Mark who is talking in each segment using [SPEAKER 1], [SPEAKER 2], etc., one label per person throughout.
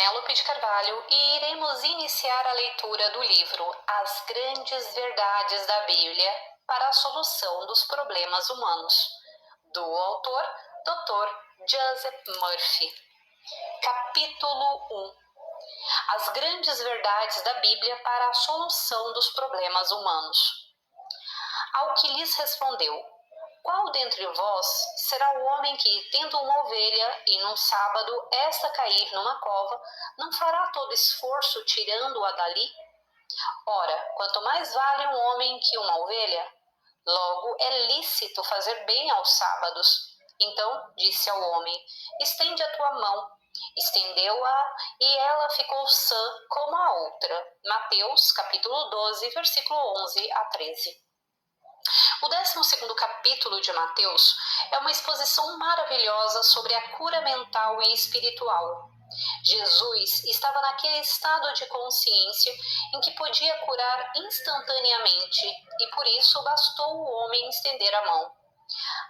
[SPEAKER 1] Penélope de Carvalho e iremos iniciar a leitura do livro As Grandes Verdades da Bíblia para a Solução dos Problemas Humanos, do autor Dr. Joseph Murphy. Capítulo 1. As Grandes Verdades da Bíblia para a Solução dos Problemas Humanos. Ao que lhes respondeu: qual dentre vós será o homem que, tendo uma ovelha, e num sábado esta cair numa cova, não fará todo esforço tirando-a dali? Ora, quanto mais vale um homem que uma ovelha? Logo é lícito fazer bem aos sábados. Então disse ao homem: estende a tua mão. Estendeu-a e ela ficou sã como a outra. Mateus capítulo 12, versículo 11 a 13. O 12º capítulo de Mateus é uma exposição maravilhosa sobre a cura mental e espiritual. Jesus estava naquele estado de consciência em que podia curar instantaneamente e por isso bastou o homem estender a mão.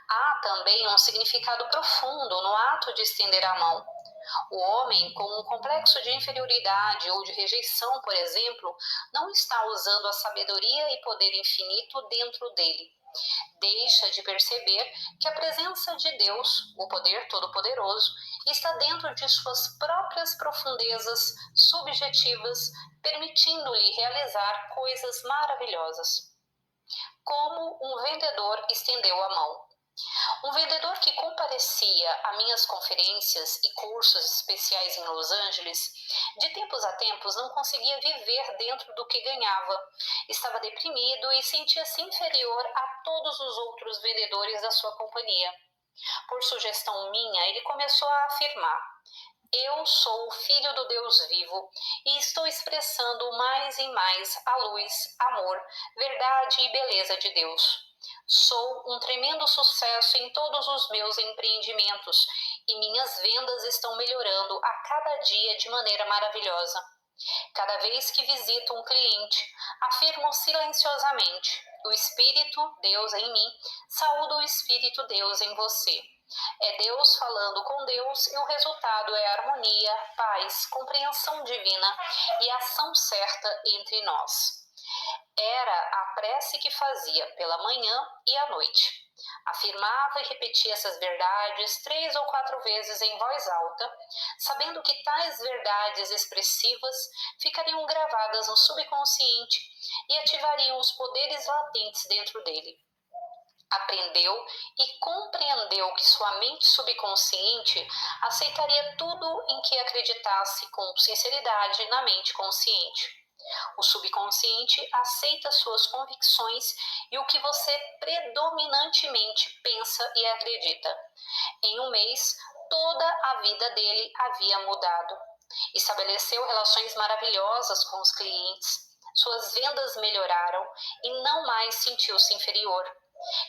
[SPEAKER 1] Há também um significado profundo no ato de estender a mão. O homem, com um complexo de inferioridade ou de rejeição, por exemplo, não está usando a sabedoria e poder infinito dentro dele. Deixa de perceber que a presença de Deus, o poder todo-poderoso, está dentro de suas próprias profundezas subjetivas, permitindo-lhe realizar coisas maravilhosas. Como um vendedor estendeu a mão. Um vendedor que comparecia a minhas conferências e cursos especiais em Los Angeles, de tempos a tempos não conseguia viver dentro do que ganhava. Estava deprimido e sentia-se inferior a todos os outros vendedores da sua companhia. Por sugestão minha, ele começou a afirmar: eu sou o Filho do Deus vivo e estou expressando mais e mais a luz, amor, verdade e beleza de Deus. Sou um tremendo sucesso em todos os meus empreendimentos e minhas vendas estão melhorando a cada dia de maneira maravilhosa. Cada vez que visito um cliente, afirmo silenciosamente: o Espírito Deus em mim saúda o Espírito Deus em você. É Deus falando com Deus e o resultado é harmonia, paz, compreensão divina e ação certa entre nós. Era a prece que fazia pela manhã e à noite. Afirmava e repetia essas verdades 3 ou 4 vezes em voz alta, sabendo que tais verdades expressivas ficariam gravadas no subconsciente e ativariam os poderes latentes dentro dele. Aprendeu e compreendeu que sua mente subconsciente aceitaria tudo em que acreditasse com sinceridade na mente consciente. O subconsciente aceita suas convicções e o que você predominantemente pensa e acredita. Em um mês, toda a vida dele havia mudado. Estabeleceu relações maravilhosas com os clientes. Suas vendas melhoraram e não mais sentiu-se inferior.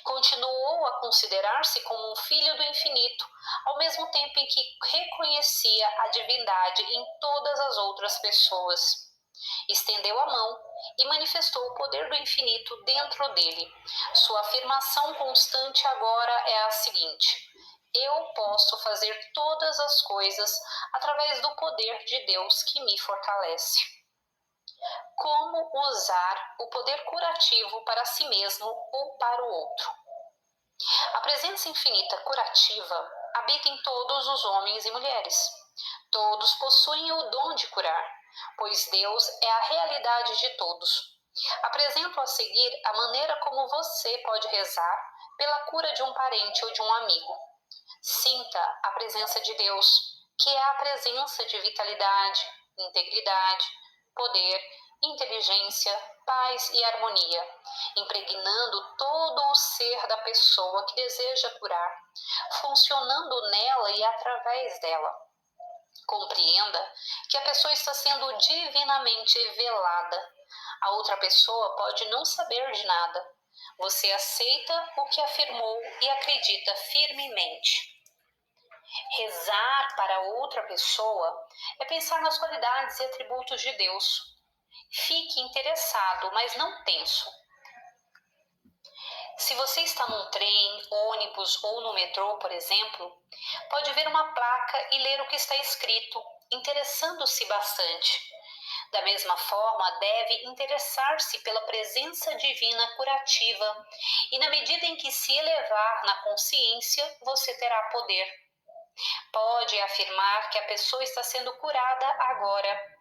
[SPEAKER 1] Continuou a considerar-se como um filho do infinito, ao mesmo tempo em que reconhecia a divindade em todas as outras pessoas. Estendeu a mão e manifestou o poder do infinito dentro dele. Sua afirmação constante agora é a seguinte: eu posso fazer todas as coisas através do poder de Deus que me fortalece. Como usar o poder curativo para si mesmo ou para o outro? A presença infinita curativa habita em todos os homens e mulheres. Todos possuem o dom de curar, pois Deus é a realidade de todos. Apresento a seguir a maneira como você pode rezar pela cura de um parente ou de um amigo. Sinta a presença de Deus, que é a presença de vitalidade, integridade, poder, inteligência, paz e harmonia, impregnando todo o ser da pessoa que deseja curar, funcionando nela e através dela. Compreenda que a pessoa está sendo divinamente velada. A outra pessoa pode não saber de nada. Você aceita o que afirmou e acredita firmemente. Rezar para outra pessoa é pensar nas qualidades e atributos de Deus. Fique interessado, mas não tenso. Se você está num trem, ônibus ou no metrô, por exemplo, pode ver uma placa e ler o que está escrito, interessando-se bastante. Da mesma forma, deve interessar-se pela presença divina curativa e, na medida em que se elevar na consciência, você terá poder. Pode afirmar que a pessoa está sendo curada agora.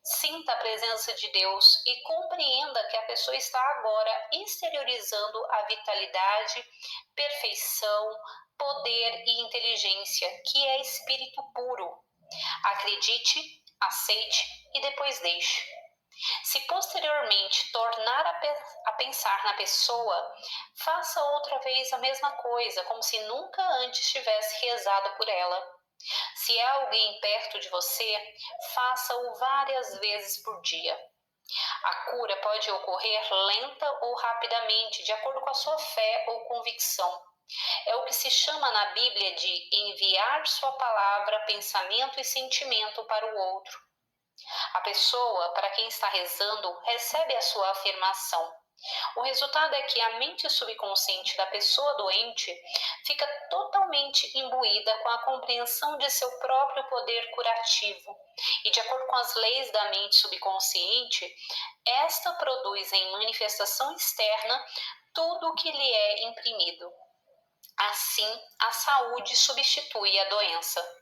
[SPEAKER 1] Sinta a presença de Deus e compreenda que a pessoa está agora exteriorizando a vitalidade, perfeição, poder e inteligência, que é espírito puro. Acredite, aceite e depois deixe. Se posteriormente tornar a pensar na pessoa, faça outra vez a mesma coisa, como se nunca antes tivesse rezado por ela. Se há alguém perto de você, faça-o várias vezes por dia. A cura pode ocorrer lenta ou rapidamente, de acordo com a sua fé ou convicção. É o que se chama na Bíblia de enviar sua palavra, pensamento e sentimento para o outro. A pessoa para quem está rezando recebe a sua afirmação. O resultado é que a mente subconsciente da pessoa doente fica totalmente imbuída com a compreensão de seu próprio poder curativo. E, de acordo com as leis da mente subconsciente, esta produz em manifestação externa tudo o que lhe é imprimido. Assim, a saúde substitui a doença.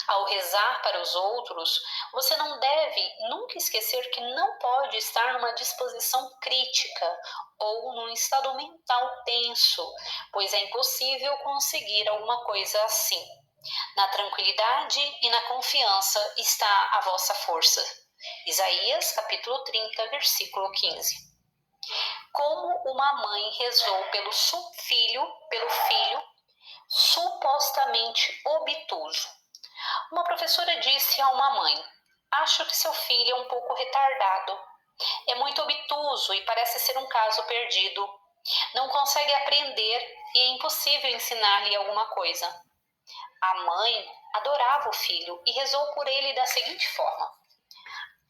[SPEAKER 1] Ao rezar para os outros, você não deve nunca esquecer que não pode estar numa disposição crítica ou num estado mental tenso, pois é impossível conseguir alguma coisa assim. Na tranquilidade e na confiança está a vossa força. Isaías, capítulo 30, versículo 15. Como uma mãe rezou pelo filho supostamente obtuso. Uma professora disse a uma mãe: "Acho que seu filho é um pouco retardado. É muito obtuso e parece ser um caso perdido. Não consegue aprender e é impossível ensinar-lhe alguma coisa." A mãe adorava o filho e rezou por ele da seguinte forma: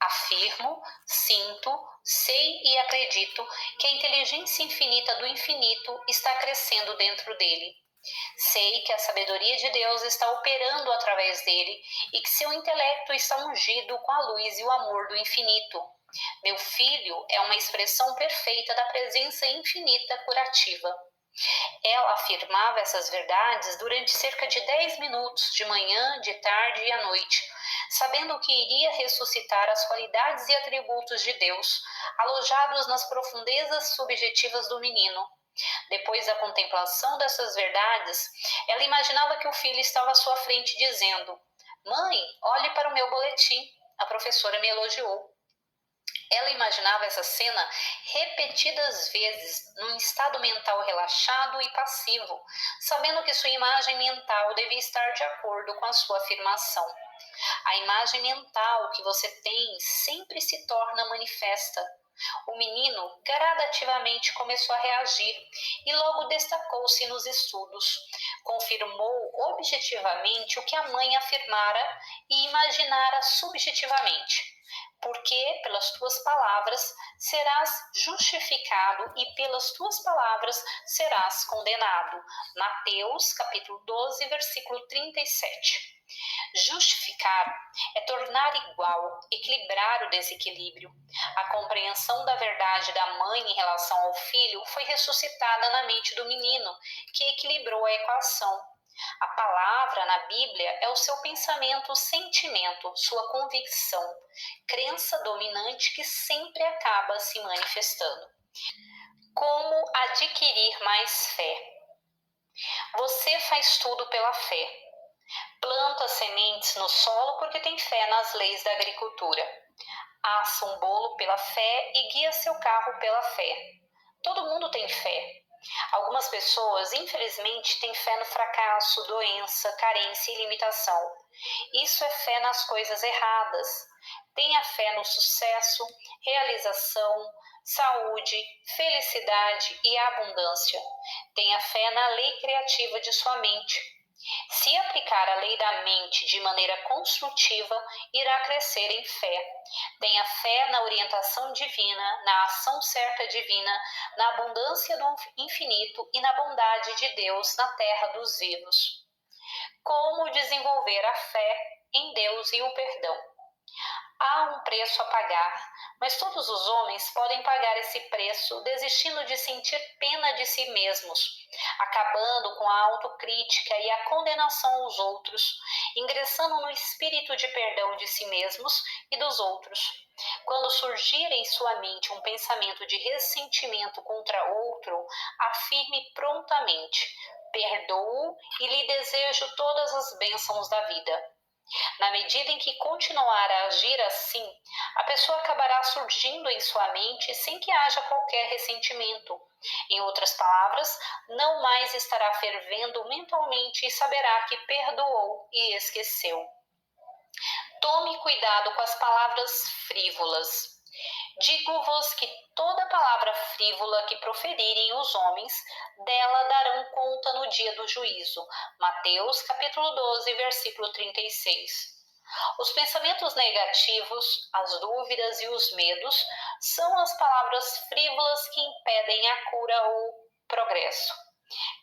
[SPEAKER 1] "Afirmo, sinto, sei e acredito que a inteligência infinita do infinito está crescendo dentro dele. Sei que a sabedoria de Deus está operando através dele e que seu intelecto está ungido com a luz e o amor do infinito. Meu filho é uma expressão perfeita da presença infinita curativa." Ela afirmava essas verdades durante cerca de 10 minutos, de manhã, de tarde e à noite, sabendo que iria ressuscitar as qualidades e atributos de Deus, alojados nas profundezas subjetivas do menino. Depois da contemplação dessas verdades, ela imaginava que o filho estava à sua frente dizendo: "Mãe, olhe para o meu boletim, a professora me elogiou." Ela imaginava essa cena repetidas vezes, num estado mental relaxado e passivo, sabendo que sua imagem mental devia estar de acordo com a sua afirmação. A imagem mental que você tem sempre se torna manifesta. O menino gradativamente começou a reagir e logo destacou-se nos estudos. Confirmou objetivamente o que a mãe afirmara e imaginara subjetivamente. Porque pelas tuas palavras serás justificado e pelas tuas palavras serás condenado. Mateus, capítulo 12, versículo 37. Justificar é tornar igual, equilibrar o desequilíbrio. A compreensão da verdade da mãe em relação ao filho foi ressuscitada na mente do menino, que equilibrou a equação. A palavra na Bíblia é o seu pensamento, sentimento, sua convicção, crença dominante que sempre acaba se manifestando. Como adquirir mais fé? Você faz tudo pela fé. Planta sementes no solo porque tem fé nas leis da agricultura. Assa um bolo pela fé e guia seu carro pela fé. Todo mundo tem fé. Algumas pessoas, infelizmente, têm fé no fracasso, doença, carência e limitação. Isso é fé nas coisas erradas. Tenha fé no sucesso, realização, saúde, felicidade e abundância. Tenha fé na lei criativa de sua mente. Se aplicar a lei da mente de maneira construtiva, irá crescer em fé. Tenha fé na orientação divina, na ação certa divina, na abundância do infinito e na bondade de Deus na terra dos vivos. Como desenvolver a fé em Deus e o perdão? Há um preço a pagar, mas todos os homens podem pagar esse preço desistindo de sentir pena de si mesmos, acabando com a autocrítica e a condenação aos outros, ingressando no espírito de perdão de si mesmos e dos outros. Quando surgir em sua mente um pensamento de ressentimento contra outro, afirme prontamente: perdoo e lhe desejo todas as bênçãos da vida. Na medida em que continuar a agir assim, a pessoa acabará surgindo em sua mente sem que haja qualquer ressentimento. Em outras palavras, não mais estará fervendo mentalmente e saberá que perdoou e esqueceu. Tome cuidado com as palavras frívolas. Digo-vos que toda palavra frívola que proferirem os homens, dela darão conta no dia do juízo. Mateus capítulo 12, versículo 36. Os pensamentos negativos, as dúvidas e os medos são as palavras frívolas que impedem a cura ou progresso.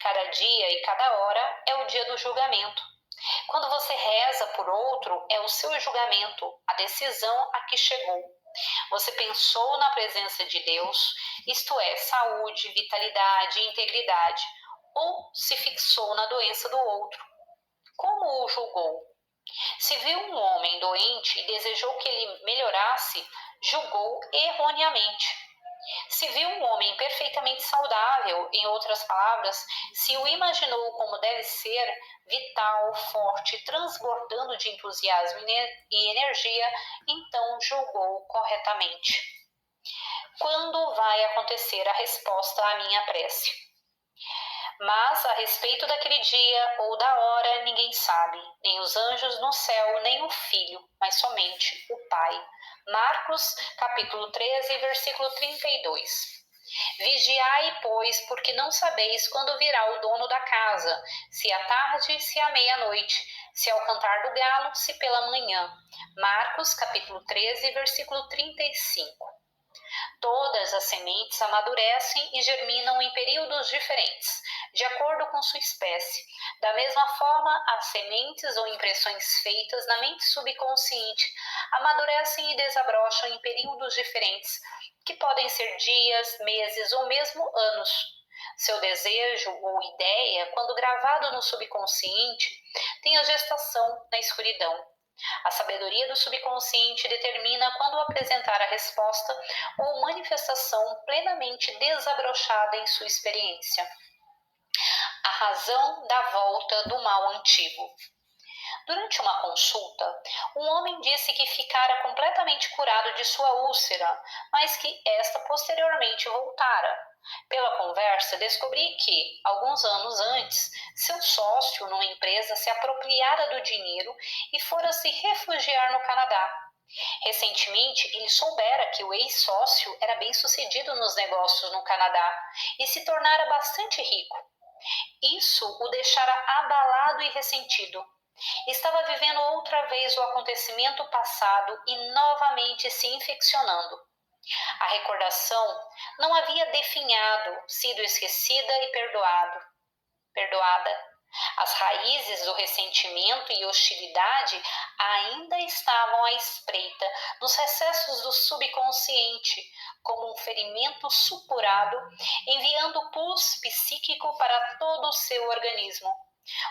[SPEAKER 1] Cada dia e cada hora é o dia do julgamento. Quando você reza por outro, é o seu julgamento, a decisão a que chegou. Você pensou na presença de Deus, isto é, saúde, vitalidade e integridade, ou se fixou na doença do outro. Como o julgou? Se viu um homem doente e desejou que ele melhorasse, julgou erroneamente. Se viu um homem perfeitamente saudável, em outras palavras, se o imaginou como deve ser, vital, forte, transbordando de entusiasmo e energia, então julgou corretamente. Quando vai acontecer a resposta à minha prece? Mas a respeito daquele dia ou da hora ninguém sabe, nem os anjos no céu, nem o Filho, mas somente o Pai. Marcos, capítulo 13, versículo 32. Vigiai, pois, porque não sabeis quando virá o dono da casa, se à tarde, se à meia-noite, se ao cantar do galo, se pela manhã. Marcos, capítulo 13, versículo 35. Todas as sementes amadurecem e germinam em períodos diferentes, de acordo com sua espécie. Da mesma forma, as sementes ou impressões feitas na mente subconsciente amadurecem e desabrocham em períodos diferentes, que podem ser dias, meses ou mesmo anos. Seu desejo ou ideia, quando gravado no subconsciente, tem a gestação na escuridão. A sabedoria do subconsciente determina quando apresentar a resposta ou manifestação plenamente desabrochada em sua experiência. A razão da volta do mal antigo. Durante uma consulta, um homem disse que ficara completamente curado de sua úlcera, mas que esta posteriormente voltara. Pela conversa, descobri que, alguns anos antes, seu sócio numa empresa se apropriara do dinheiro e fora se refugiar no Canadá. Recentemente, ele soubera que o ex-sócio era bem-sucedido nos negócios no Canadá e se tornara bastante rico. Isso o deixara abalado e ressentido. Estava vivendo outra vez o acontecimento passado e novamente se infeccionando. A recordação não havia definhado, sido esquecida e perdoada. As raízes do ressentimento e hostilidade ainda estavam à espreita nos recessos do subconsciente, como um ferimento supurado, enviando pus psíquico para todo o seu organismo.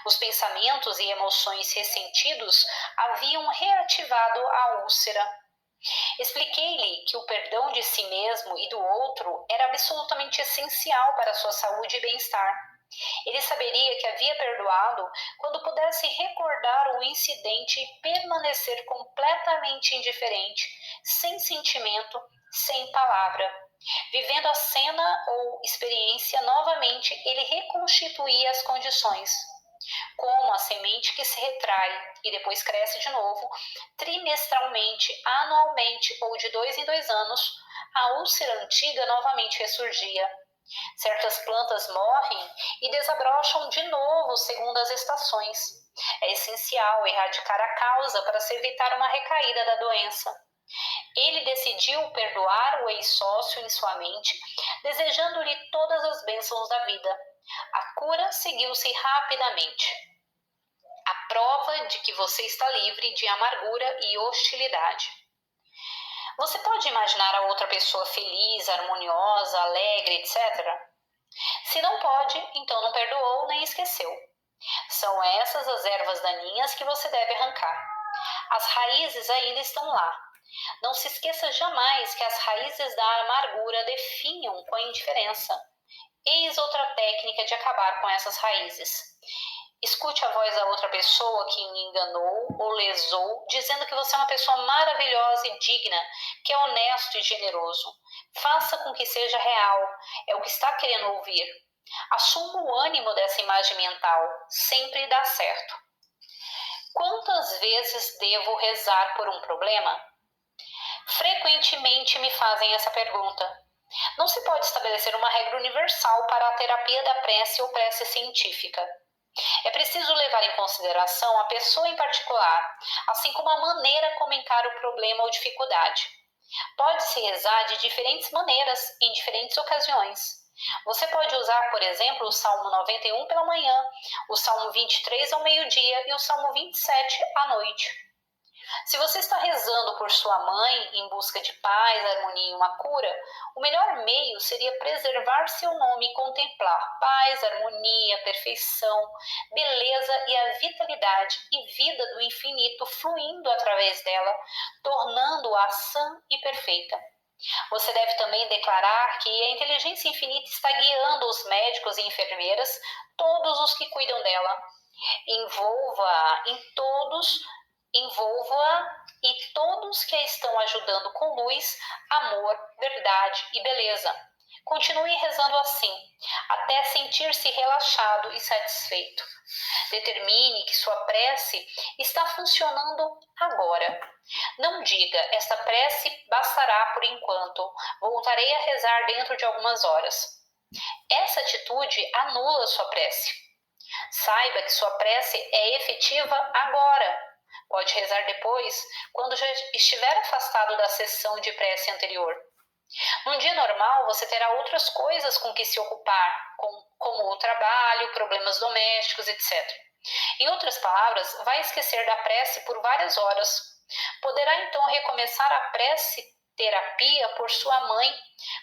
[SPEAKER 1] Os pensamentos e emoções ressentidos haviam reativado a úlcera. Expliquei-lhe que o perdão de si mesmo e do outro era absolutamente essencial para sua saúde e bem-estar. Ele saberia que havia perdoado quando pudesse recordar o incidente e permanecer completamente indiferente, sem sentimento, sem palavra. Vivendo a cena ou experiência novamente, ele reconstituía as condições. Como a semente que se retrai e depois cresce de novo, trimestralmente, anualmente ou de 2 em 2 anos, a úlcera antiga novamente ressurgia. Certas plantas morrem e desabrocham de novo segundo as estações. É essencial erradicar a causa para se evitar uma recaída da doença. Ele decidiu perdoar o ex-sócio em sua mente, desejando-lhe todas as bênçãos da vida. A cura seguiu-se rapidamente. A prova de que você está livre de amargura e hostilidade. Você pode imaginar a outra pessoa feliz, harmoniosa, alegre, etc? Se não pode, então não perdoou nem esqueceu. São essas as ervas daninhas que você deve arrancar. As raízes ainda estão lá. Não se esqueça jamais que as raízes da amargura definham com a indiferença. Eis outra técnica de acabar com essas raízes. Escute a voz da outra pessoa que me enganou ou lesou, dizendo que você é uma pessoa maravilhosa e digna, que é honesto e generoso. Faça com que seja real, é o que está querendo ouvir. Assuma o ânimo dessa imagem mental, sempre dá certo. Quantas vezes devo rezar por um problema? Frequentemente me fazem essa pergunta. Não se pode estabelecer uma regra universal para a terapia da prece ou prece científica. É preciso levar em consideração a pessoa em particular, assim como a maneira como encara o problema ou dificuldade. Pode-se rezar de diferentes maneiras, em diferentes ocasiões. Você pode usar, por exemplo, o Salmo 91 pela manhã, o Salmo 23 ao meio-dia e o Salmo 27 à noite. Se você está rezando por sua mãe em busca de paz, harmonia e uma cura, o melhor meio seria preservar seu nome e contemplar paz, harmonia, perfeição, beleza e a vitalidade e vida do infinito fluindo através dela, tornando-a sã e perfeita. Você deve também declarar que a inteligência infinita está guiando os médicos e enfermeiras, todos os que cuidam dela. Envolva-a e todos que a estão ajudando com luz, amor, verdade e beleza. Continue rezando assim, até sentir-se relaxado e satisfeito. Determine que sua prece está funcionando agora. Não diga, esta prece bastará por enquanto, voltarei a rezar dentro de algumas horas. Essa atitude anula sua prece. Saiba que sua prece é efetiva agora. Pode rezar depois, quando já estiver afastado da sessão de prece anterior. Num dia normal, você terá outras coisas com que se ocupar, como o trabalho, problemas domésticos, etc. Em outras palavras, vai esquecer da prece por várias horas. Poderá então recomeçar a prece terapia por sua mãe,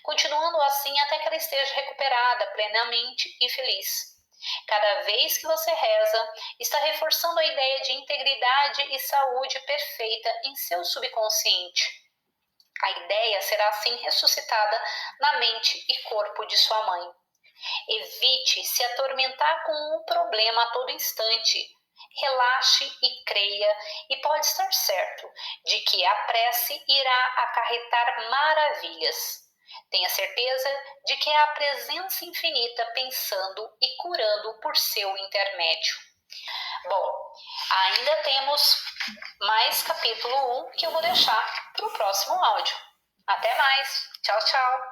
[SPEAKER 1] continuando assim até que ela esteja recuperada plenamente e feliz. Cada vez que você reza, está reforçando a ideia de integridade e saúde perfeita em seu subconsciente. A ideia será assim ressuscitada na mente e corpo de sua mãe. Evite se atormentar com um problema a todo instante. Relaxe e creia, e pode estar certo de que a prece irá acarretar maravilhas. Tenha certeza de que é a presença infinita pensando e curando por seu intermédio. Bom, ainda temos mais capítulo 1 que eu vou deixar para o próximo áudio. Até mais. Tchau, tchau.